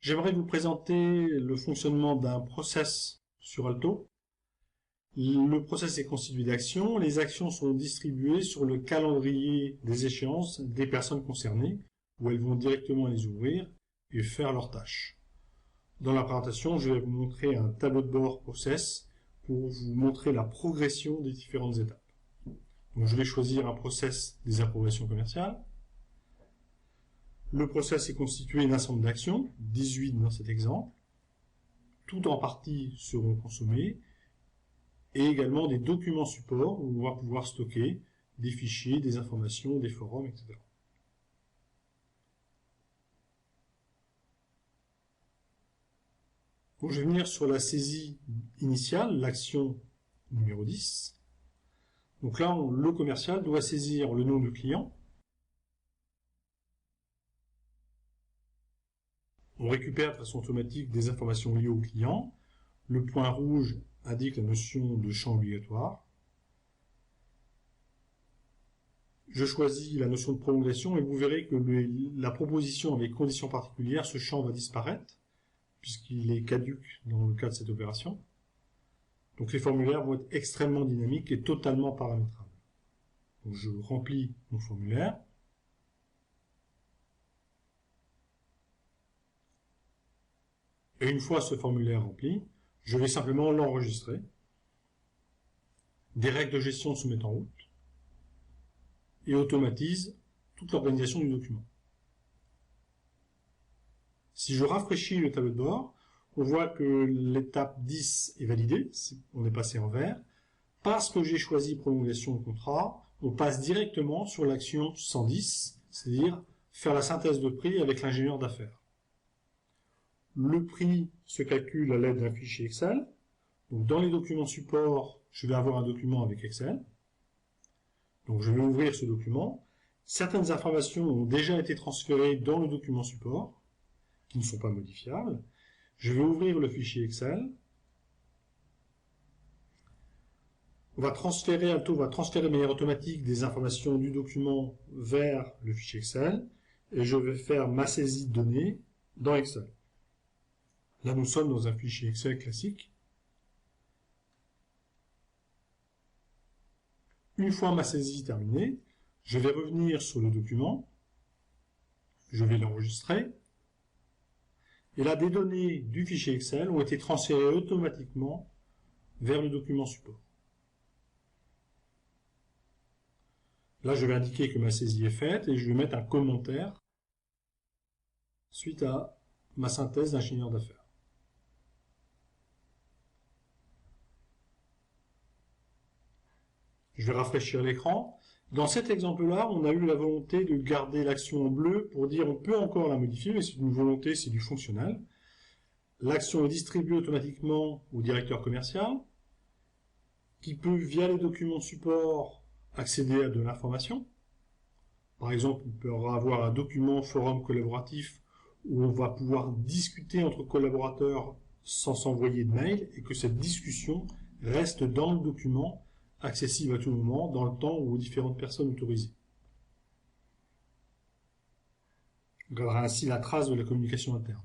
J'aimerais vous présenter le fonctionnement d'un process sur Alto. Le process est constitué d'actions. Les actions sont distribuées sur le calendrier des échéances des personnes concernées, où elles vont directement les ouvrir et faire leurs tâches. Dans la présentation, je vais vous montrer un tableau de bord process pour vous montrer la progression des différentes étapes. Donc, je vais choisir un process des approbations commerciales. Le process est constitué d'un ensemble d'actions, 18 dans cet exemple. Tout en partie seront consommées, et également des documents support où on va pouvoir stocker des fichiers, des informations, des forums, etc. Donc, je vais venir sur la saisie initiale, l'action numéro 10. Donc là, le commercial doit saisir le nom du client. On récupère de façon automatique des informations liées au client. Le point rouge indique la notion de champ obligatoire. Je choisis la notion de prolongation et vous verrez que la proposition avec conditions particulières, ce champ va disparaître puisqu'il est caduc dans le cas de cette opération. Donc les formulaires vont être extrêmement dynamiques et totalement paramétrables. Donc je remplis mon formulaire. Et une fois ce formulaire rempli, je vais simplement l'enregistrer. Des règles de gestion se mettent en route et automatise toute l'organisation du document. Si je rafraîchis le tableau de bord, on voit que l'étape 10 est validée, on est passé en vert. Parce que j'ai choisi prolongation de contrat, on passe directement sur l'action 110, c'est-à-dire faire la synthèse de prix avec l'ingénieur d'affaires. Le prix se calcule à l'aide d'un fichier Excel. Donc dans les documents support, je vais avoir un document avec Excel. Donc je vais ouvrir ce document. Certaines informations ont déjà été transférées dans le document support, qui ne sont pas modifiables. Je vais ouvrir le fichier Excel. Alto va transférer de manière automatique des informations du document vers le fichier Excel. Et je vais faire ma saisie de données dans Excel. Là, nous sommes dans un fichier Excel classique. Une fois ma saisie terminée, je vais revenir sur le document. Je vais l'enregistrer. Et là, des données du fichier Excel ont été transférées automatiquement vers le document support. Là, je vais indiquer que ma saisie est faite et je vais mettre un commentaire suite à ma synthèse d'ingénieur d'affaires. Je vais rafraîchir l'écran. Dans cet exemple-là, on a eu la volonté de garder l'action en bleu pour dire on peut encore la modifier, mais c'est une volonté, c'est du fonctionnel. L'action est distribuée automatiquement au directeur commercial, qui peut, via les documents de support, accéder à de l'information. Par exemple, on peut avoir un document forum collaboratif où on va pouvoir discuter entre collaborateurs sans s'envoyer de mail et que cette discussion reste dans le document, accessible à tout moment, dans le temps ou aux différentes personnes autorisées. On gardera ainsi la trace de la communication interne.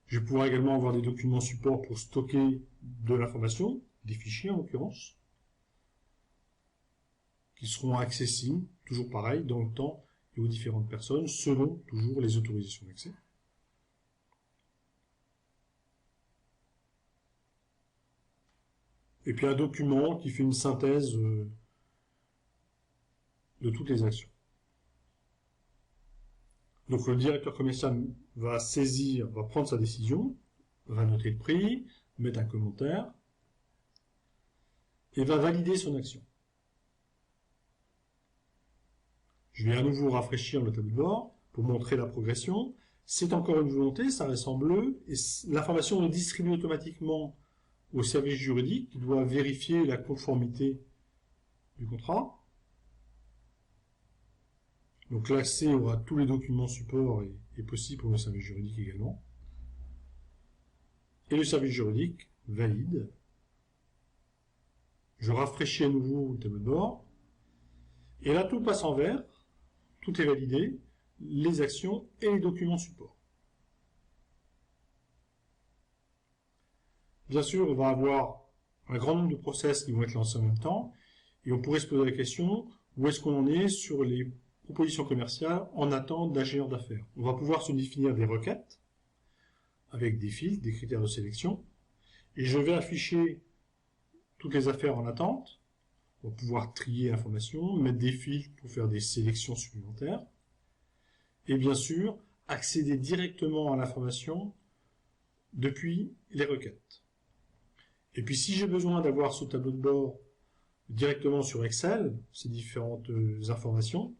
Je vais pouvoir également avoir des documents support pour stocker de l'information, des fichiers en l'occurrence, qui seront accessibles, toujours pareil, dans le temps et aux différentes personnes, selon toujours les autorisations d'accès. Et puis un document qui fait une synthèse de toutes les actions. Donc le directeur commercial va prendre sa décision, va noter le prix, mettre un commentaire, et va valider son action. Je vais à nouveau rafraîchir le tableau de bord pour montrer la progression. C'est encore une volonté, ça reste en bleu, et l'information est distribuée automatiquement au service juridique qui doit vérifier la conformité du contrat. Donc l'accès aura tous les documents support est possible pour le service juridique également. Et le service juridique valide. Je rafraîchis à nouveau le tableau de bord. Et là, tout passe en vert. Tout est validé. Les actions et les documents support. Bien sûr, on va avoir un grand nombre de process qui vont être lancés en même temps, et on pourrait se poser la question, où est-ce qu'on en est sur les propositions commerciales en attente d'ingénieurs d'affaires. On va pouvoir se définir des requêtes, avec des filtres, des critères de sélection, et je vais afficher toutes les affaires en attente. On va pouvoir trier l'information, mettre des filtres pour faire des sélections supplémentaires, et bien sûr, accéder directement à l'information depuis les requêtes. Et puis si j'ai besoin d'avoir ce tableau de bord directement sur Excel, ces différentes informations,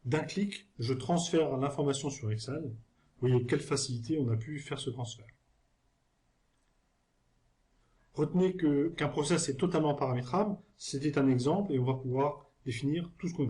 d'un clic, je transfère l'information sur Excel. Vous voyez quelle facilité on a pu faire ce transfert. Retenez qu'un process est totalement paramétrable. C'était un exemple et on va pouvoir définir tout ce qu'on veut.